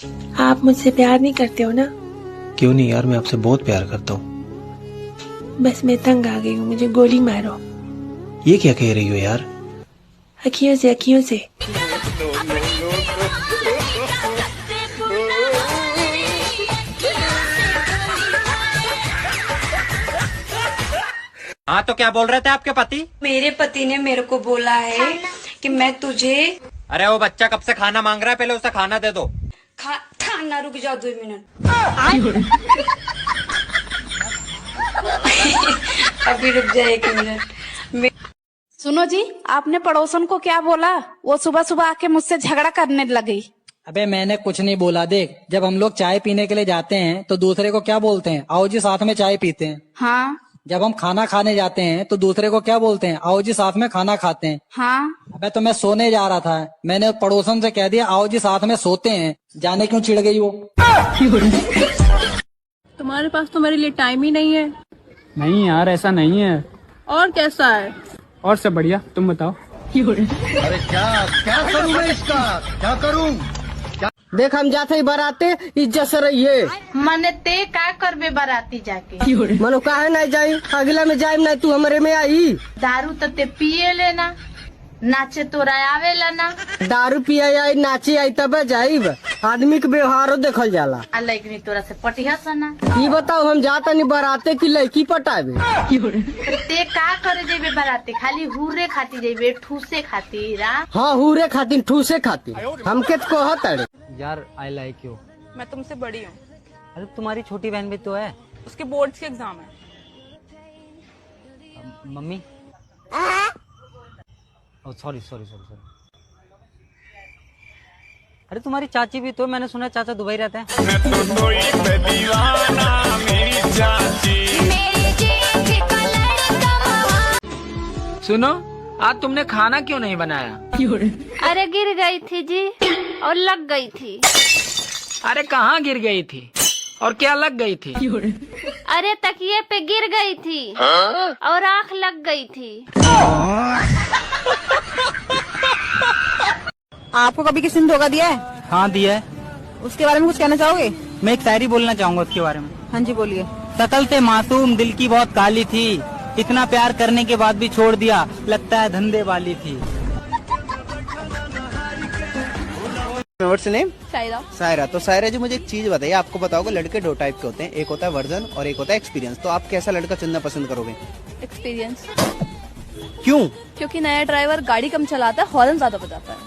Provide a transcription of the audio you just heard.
आप मुझसे प्यार नहीं करते हो ना? क्यों नहीं यार, मैं आपसे बहुत प्यार करता हूँ। बस मैं तंग आ गई हूँ, मुझे गोली मारो। ये क्या कह रही हो यार? अखियों से, अखियों से। हाँ तो क्या बोल रहे थे आपके पति? मेरे पति ने मेरे को बोला है कि मैं तुझे अरे वो बच्चा कब से खाना मांग रहा है, पहले उसे खाना दे दो। खाना। रुक जाओ 2 मिनट। अभी रुक जाए 1 मिनट। सुनो जी, आपने पड़ोसन को क्या बोला? वो सुबह सुबह आके मुझसे झगड़ा करने लगी। अबे मैंने कुछ नहीं बोला। देख, जब हम लोग चाय पीने के लिए जाते हैं तो दूसरे को क्या बोलते हैं? आओ जी साथ में चाय पीते हैं। हाँ जब हम खाना खाने जाते हैं तो दूसरे को क्या बोलते हैं? आओ जी साथ में खाना खाते हैं। हाँ। अबे तो मैं सोने जा रहा था, मैंने पड़ोसन से कह दिया आओ जी साथ में सोते हैं। जाने क्यों चिढ़ गई वो? तुम्हारे पास तो मेरे लिए टाइम ही नहीं है। नहीं यार, ऐसा नहीं है। और कैसा है? और सब बढ़िया, तुम बताओ। अरे क्या करूं मैं इसका, क्या करूं? देख हम जाते ही बराते इज्जत से रहिए। मने ते का करबे बराती जाके? मनो काहे नहीं जाई, अगला में जाई नहीं, तू हमारे में आई। दारू तो ते पिए लेना, नाचे तोरा आवेला ना। दारू पिया आई, नाची आई तब जाइब। आदमी के व्यवहारो देखल जाला। लेकिन तोरा से पटिया सना। ये बताओ हम जाता नहीं बराते की लड़की पटावे? ते का करे जेबे बराती? खाली हुरे खाती जेबे, ठूसे खातिर? हाँ हुरे खातिर, ठूसे खातिर। हमके तो कहत अड़े। यार आई लाइक यू। मैं तुमसे बड़ी हूँ। अरे तुम्हारी छोटी बहन भी तो है। उसके बोर्ड्स के एग्जाम है। Mummy sorry sorry sorry sorry. अरे तुम्हारी चाची भी तो, मैंने सुना चाचा दुबई रहते हैं। सुनो, आज तुमने खाना क्यों नहीं बनाया? अरे गिर गई थी जी, और लग गई थी। अरे कहाँ गिर गई थी और क्या लग गई थी? अरे तकिए पे गिर गई थी और आँख लग गई थी। आपको कभी किसी ने धोखा दिया है? हाँ दिया है। उसके बारे में कुछ कहना चाहोगे? मैं एक शायरी बोलना चाहूंगा उसके बारे में। हाँ जी बोलिए। शकल से मासूम, दिल की बहुत काली थी, इतना प्यार करने के बाद भी छोड़ दिया, लगता है धंधे वाली थी। What's name? सायरा। सायरा। तो सायरा जी मुझे एक चीज बताइए, आपको बताओगे लड़के 2 टाइप के होते हैं, एक होता है वर्जन और एक होता है एक्सपीरियंस। तो आप कैसा लड़का चुनना पसंद करोगे? एक्सपीरियंस। क्यों? क्योंकि नया ड्राइवर गाड़ी कम चलाता है, हॉर्न ज्यादा बजाता है।